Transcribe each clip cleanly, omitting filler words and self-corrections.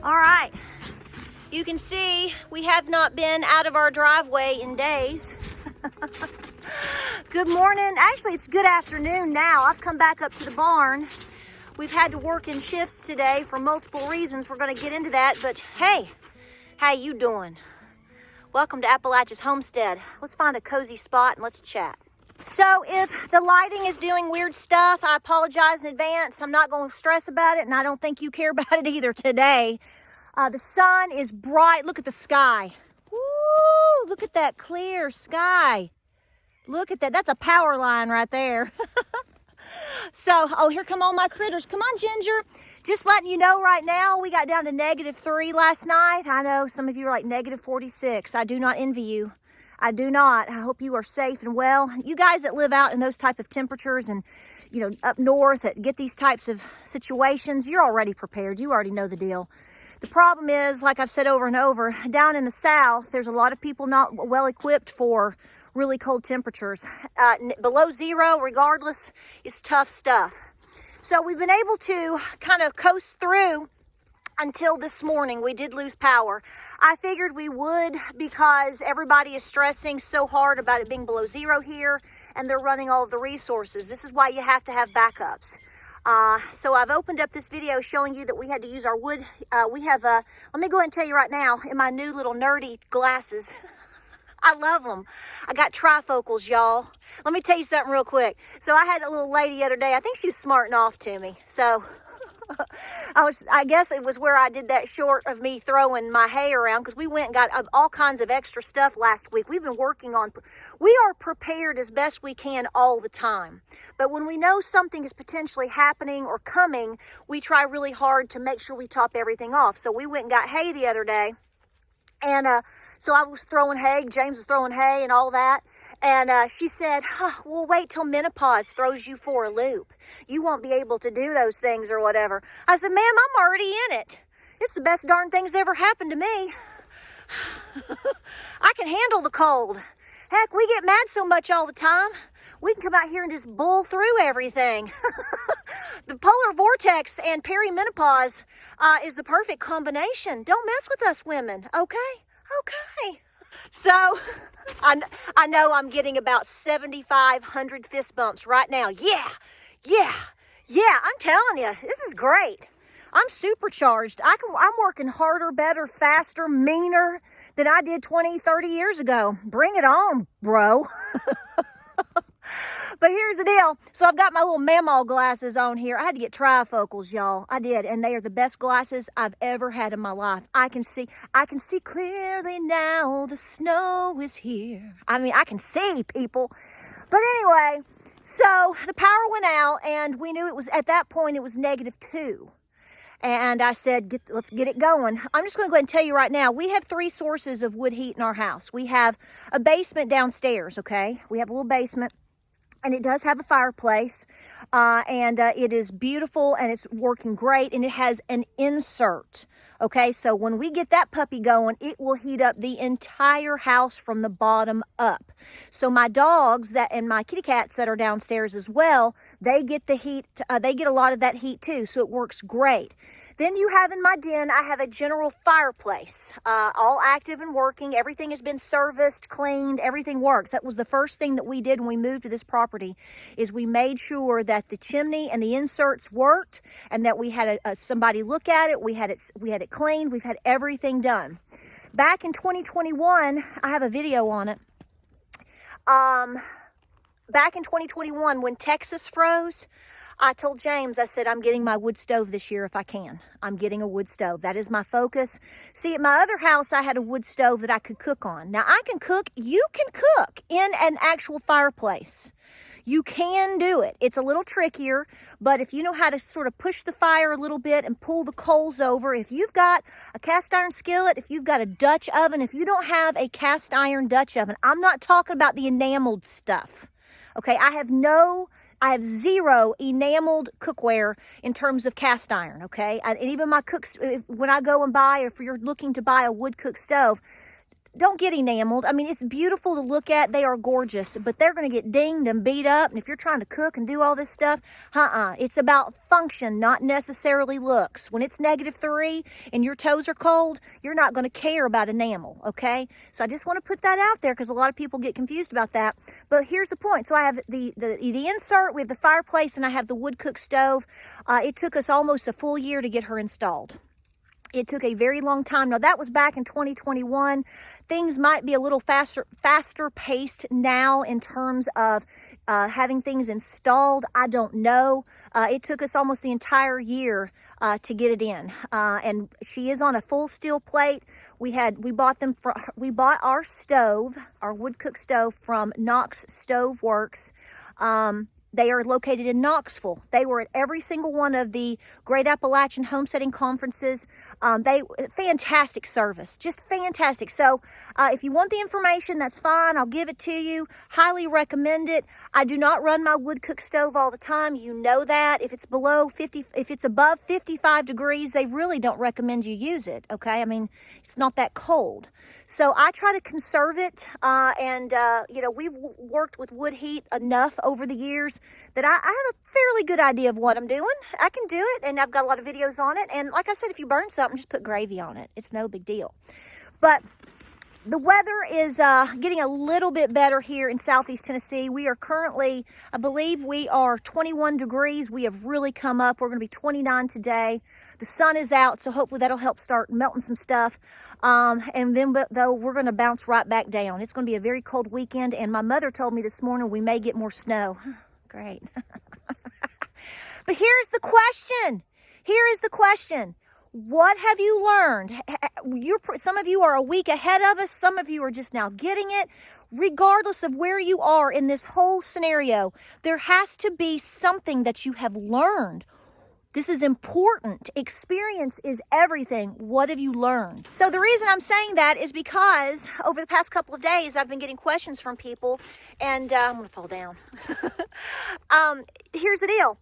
All right, you can see we have not been out of our driveway in days. Good morning. Actually, it's good afternoon now. I've come back up to the barn. We've had to work in shifts today for multiple reasons. We're going to get into that, but hey, how you doing? Welcome to Appalachia's Homestead. Let's find a cozy spot and let's chat. So if the lighting is doing weird stuff, I apologize in advance. I'm not going to stress about it, and I don't think you care about it either today. The sun is bright. Look at the sky. Woo! Look at that clear sky. Look at that. That's a power line right there. So, oh, here come all my critters. Come on, Ginger. Just letting you know right now, we got down to -3 last night. I know some of you are like -46. I do not envy you. I do not. I hope you are safe and well. You guys that live out in those type of temperatures and, you know, up north that get these types of situations, you're already prepared. You already know the deal. The problem is, like I've said over and over, down in the south, there's a lot of people not well equipped for really cold temperatures. Below zero, regardless, is tough stuff. So we've been able to kind of coast through until this morning. We did lose power. I figured we would because everybody is stressing so hard about it being below zero here, and they're running all of the resources. This is why you have to have backups. So I've opened up this video showing you that we had to use our wood. Let me go ahead and tell you right now, in my new little nerdy glasses, I love them. I got trifocals, y'all. Let me tell you something real quick. So I had a little lady the other day. I think she was smarting off to me. So I guess it was where I did that short of me throwing my hay around, because we went and got all kinds of extra stuff last week. We've been working on, we are prepared as best we can all the time. But when we know something is potentially happening or coming, we try really hard to make sure we top everything off. So we went and got hay the other day. And so I was throwing hay, James was throwing hay and all that. And she said, well, wait till menopause throws you for a loop. You won't be able to do those things or whatever. I said, ma'am, I'm already in it. It's the best darn thing's ever happened to me. I can handle the cold. Heck, we get mad so much all the time. We can come out here and just bull through everything. The polar vortex and perimenopause is the perfect combination. Don't mess with us women, okay? Okay. So, I know I'm getting about 7,500 fist bumps right now. Yeah, I'm telling you, this is great. I'm supercharged. I'm working harder, better, faster, meaner than I did 20, 30 years ago. Bring it on, bro. But here's the deal. So I've got my little mammal glasses on here. I had to get trifocals, y'all. I did, and they are the best glasses I've ever had in my life. I can see clearly now. The snow is here. I mean, I can see, people. But anyway, so the power went out, and we knew it was, at that point, it was -2. And I said, let's get it going. I'm just going to go ahead and tell you right now, we have 3 sources of wood heat in our house. We have a basement downstairs, okay? We have a little basement, and it does have a fireplace, and it is beautiful, and it's working great, and it has an insert, okay? So when we get that puppy going, it will heat up the entire house from the bottom up. So my dogs and my kitty cats that are downstairs as well, they get the heat, they get a lot of that heat too, so it works great. Then you have in my den, I have a general fireplace, all active and working. Everything has been serviced, cleaned, everything works. That was the first thing that we did when we moved to this property, is we made sure that the chimney and the inserts worked, and that we had somebody look at it. We had it cleaned. We've had everything done. Back in 2021, I have a video on it. Back in 2021, when Texas froze, I told James, I said, I'm getting my wood stove this year if I can. I'm getting a wood stove. That is my focus. See, at my other house, I had a wood stove that I could cook on. Now, I can cook. You can cook in an actual fireplace. You can do it. It's a little trickier, but if you know how to sort of push the fire a little bit and pull the coals over, if you've got a cast iron skillet, if you've got a Dutch oven, if you don't have a cast iron Dutch oven, I'm not talking about the enameled stuff. Okay, I have 0 enameled cookware in terms of cast iron, okay? And even my cooks, when I go and buy, if you're looking to buy a wood cook stove, don't get enameled. I mean, it's beautiful to look at. They are gorgeous, but they're going to get dinged and beat up. And if you're trying to cook and do all this stuff, it's about function, not necessarily looks. When it's -3 and your toes are cold, you're not going to care about enamel, okay? So I just want to put that out there because a lot of people get confused about that. But here's the point. So I have the insert, we have the fireplace, and I have the wood cook stove. It took us almost a full year to get her installed. It took a very long time. Now, that was back in 2021. Things might be a little faster paced now in terms of having things installed. I don't know. It took us almost the entire year to get it in. And she is on a full steel plate. We bought our stove, our wood cook stove, from Knox Stove Works. They are located in Knoxville. They were at every single one of the Great Appalachian Homesteading Conferences. Fantastic service, just fantastic. So if you want the information, that's fine. I'll give it to you. Highly recommend it. I do not run my wood cook stove all the time. You know that. If it's above 55 degrees, they really don't recommend you use it. Okay, I mean, it's not that cold. So I try to conserve it, we've worked with wood heat enough over the years that I have a fairly good idea of what I'm doing. I can do it, and I've got a lot of videos on it. And like I said, if you burn something, just put gravy on it. It's no big deal. But the weather is getting a little bit better here in Southeast Tennessee. We are currently, I believe we are 21 degrees. We have really come up. We're going to be 29 today. The sun is out, so hopefully that'll help start melting some stuff. And then, though, we're going to bounce right back down. It's going to be a very cold weekend, and my mother told me this morning we may get more snow. Great. But here's the question. Here is the question. What have you learned? Some of you are a week ahead of us. Some of you are just now getting it. Regardless of where you are in this whole scenario, there has to be something that you have learned. This is important. Experience is everything. What have you learned? So the reason I'm saying that is because over the past couple of days, I've been getting questions from people, and I'm going to fall down. Here's the deal.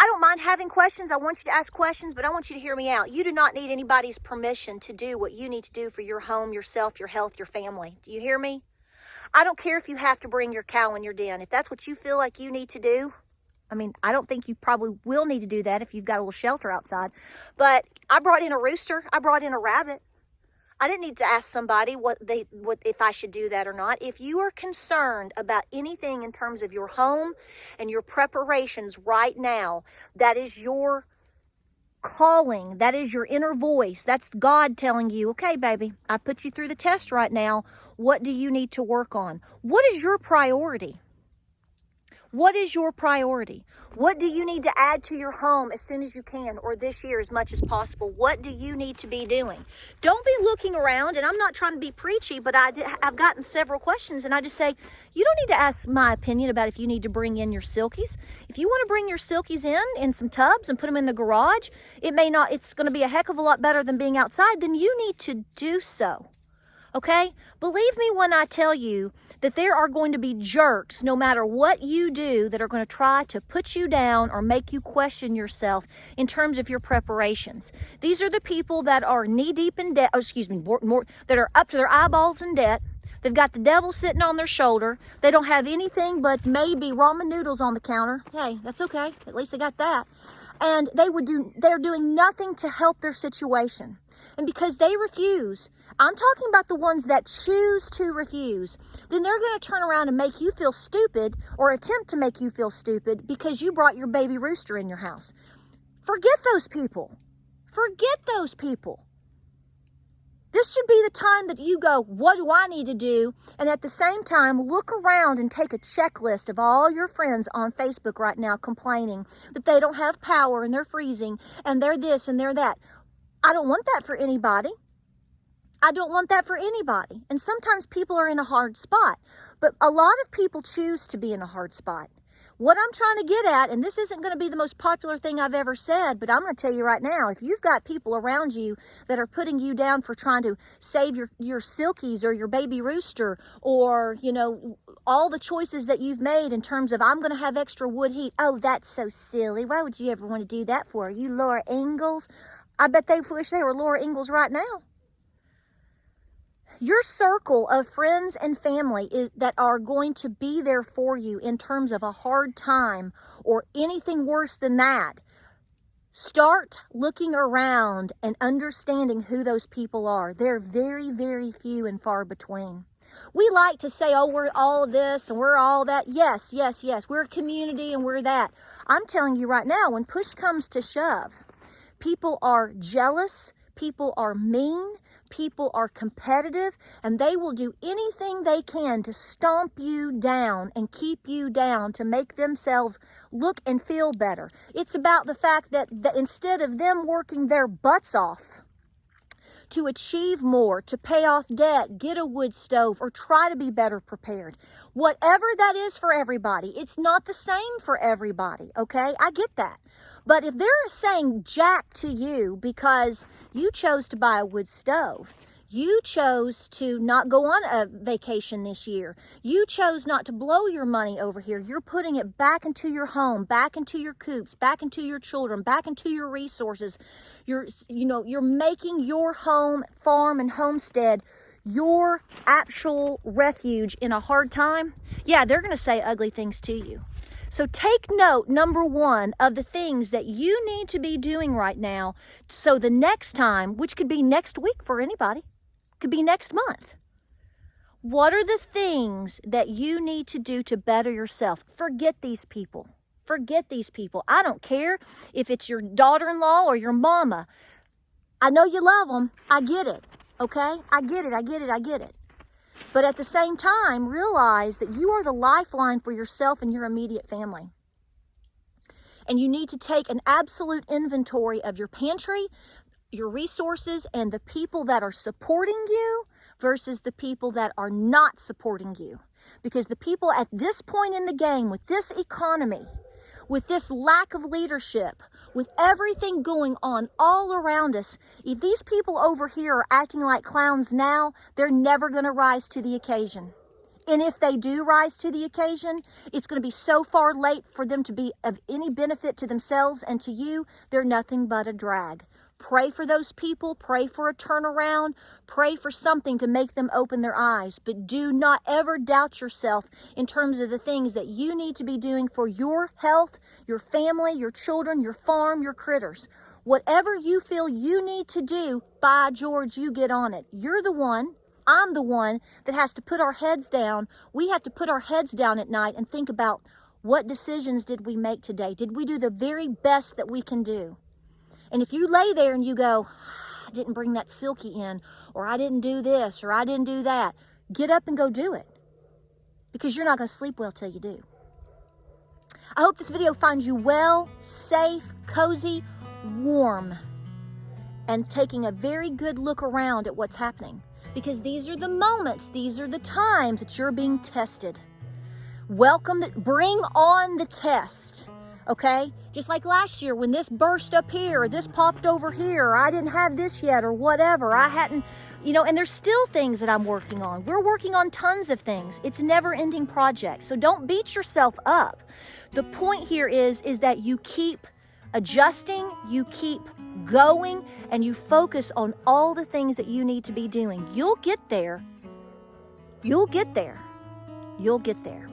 I don't mind having questions. I want you to ask questions, but I want you to hear me out. You do not need anybody's permission to do what you need to do for your home, yourself, your health, your family. Do you hear me? I don't care if you have to bring your cow in your den. If that's what you feel like you need to do, I mean, I don't think you probably will need to do that if you've got a little shelter outside. But I brought in a rooster. I brought in a rabbit. I didn't need to ask somebody if I should do that or not. If you are concerned about anything in terms of your home and your preparations right now, that is your calling. That is your inner voice. That's God telling you, okay, baby, I put you through the test right now. What do you need to work on? What is your priority? What is your priority? What do you need to add to your home as soon as you can, or this year as much as possible? What do you need to be doing? Don't be looking around, and I'm not trying to be preachy, but I've gotten several questions, and I just say, you don't need to ask my opinion about if you need to bring in your silkies. If you want to bring your silkies in some tubs and put them in the garage, it's going to be a heck of a lot better than being outside, then you need to do so. Okay? Believe me when I tell you that there are going to be jerks, no matter what you do, that are going to try to put you down or make you question yourself in terms of your preparations. These are the people that are knee-deep in debt, that are up to their eyeballs in debt. They've got the devil sitting on their shoulder. They don't have anything but maybe ramen noodles on the counter. Hey, that's okay. At least they got that. And they're doing nothing to help their situation. And because they refuse, I'm talking about the ones that choose to refuse, then they're going to turn around and make you feel stupid, or attempt to make you feel stupid, because you brought your baby rooster in your house. Forget those people. Forget those people. This should be the time that you go, what do I need to do? And at the same time, look around and take a checklist of all your friends on Facebook right now complaining that they don't have power and they're freezing and they're this and they're that. I don't want that for anybody. I don't want that for anybody. And sometimes people are in a hard spot, but a lot of people choose to be in a hard spot. What I'm trying to get at, and this isn't going to be the most popular thing I've ever said, but I'm going to tell you right now, if you've got people around you that are putting you down for trying to save your silkies or your baby rooster, or, all the choices that you've made in terms of, I'm going to have extra wood heat. Oh, that's so silly. Why would you ever want to do that for? Are you Laura Ingalls? I bet they wish they were Laura Ingalls right now. Your circle of friends and family that are going to be there for you in terms of a hard time or anything worse than that, start looking around and understanding who those people are. They're very, very few and far between. We like to say, oh, we're all this and we're all that. Yes, yes, yes. We're a community and we're that. I'm telling you right now, when push comes to shove, people are jealous, people are mean, people are competitive, and they will do anything they can to stomp you down and keep you down to make themselves look and feel better. It's about the fact that instead of them working their butts off to achieve more, to pay off debt, get a wood stove, or try to be better prepared. Whatever that is for everybody, it's not the same for everybody, okay? I get that. But if they're saying jack to you because you chose to buy a wood stove, you chose to not go on a vacation this year, you chose not to blow your money over here, you're putting it back into your home, back into your coops, back into your children, back into your resources. You're making your home, farm, and homestead your actual refuge in a hard time. Yeah, they're going to say ugly things to you. So take note, number one, of the things that you need to be doing right now, so the next time, which could be next week for anybody, could be next month. What are the things that you need to do to better yourself? Forget these people. Forget these people. I don't care if it's your daughter-in-law or your mama. I know you love them. I get it. Okay? I get it. But at the same time, realize that you are the lifeline for yourself and your immediate family. And you need to take an absolute inventory of your pantry, your resources, and the people that are supporting you versus the people that are not supporting you. Because the people at this point in the game, with this economy, with this lack of leadership, with everything going on all around us, if these people over here are acting like clowns now, they're never going to rise to the occasion. And if they do rise to the occasion, it's going to be so far late for them to be of any benefit to themselves and to you. They're nothing but a drag. Pray for those people. Pray for a turnaround. Pray for something to make them open their eyes. But do not ever doubt yourself in terms of the things that you need to be doing for your health, your family, your children, your farm, your critters. Whatever you feel you need to do, by George, you get on it. You're the one. I'm the one that has to put our heads down. We have to put our heads down at night and think about, what decisions did we make today? Did we do the very best that we can do? And if you lay there and you go, I didn't bring that silky in, or I didn't do this, or I didn't do that, get up and go do it. Because you're not going to sleep well till you do. I hope this video finds you well, safe, cozy, warm, and taking a very good look around at what's happening. Because these are the moments, these are the times that you're being tested. Bring on the test, okay? Just like last year when this burst up here, or this popped over here, or I didn't have this yet, or whatever. I hadn't, and there's still things that I'm working on. We're working on tons of things. It's a never-ending project, so don't beat yourself up. The point here is that you keep adjusting, you keep going, and you focus on all the things that you need to be doing. You'll get there. You'll get there. You'll get there.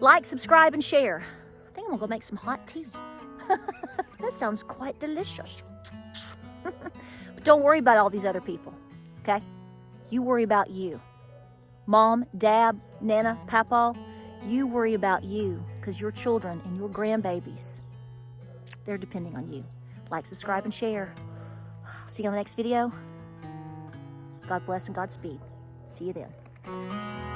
Like, subscribe, and share. I think I'm gonna go make some hot tea. That sounds quite delicious. But don't worry about all these other people, okay? You worry about you. Mom, Dad, Nana, Papa, you worry about you, because your children and your grandbabies, they're depending on you. Like, subscribe, and share. See you on the next video. God bless and Godspeed. See you then.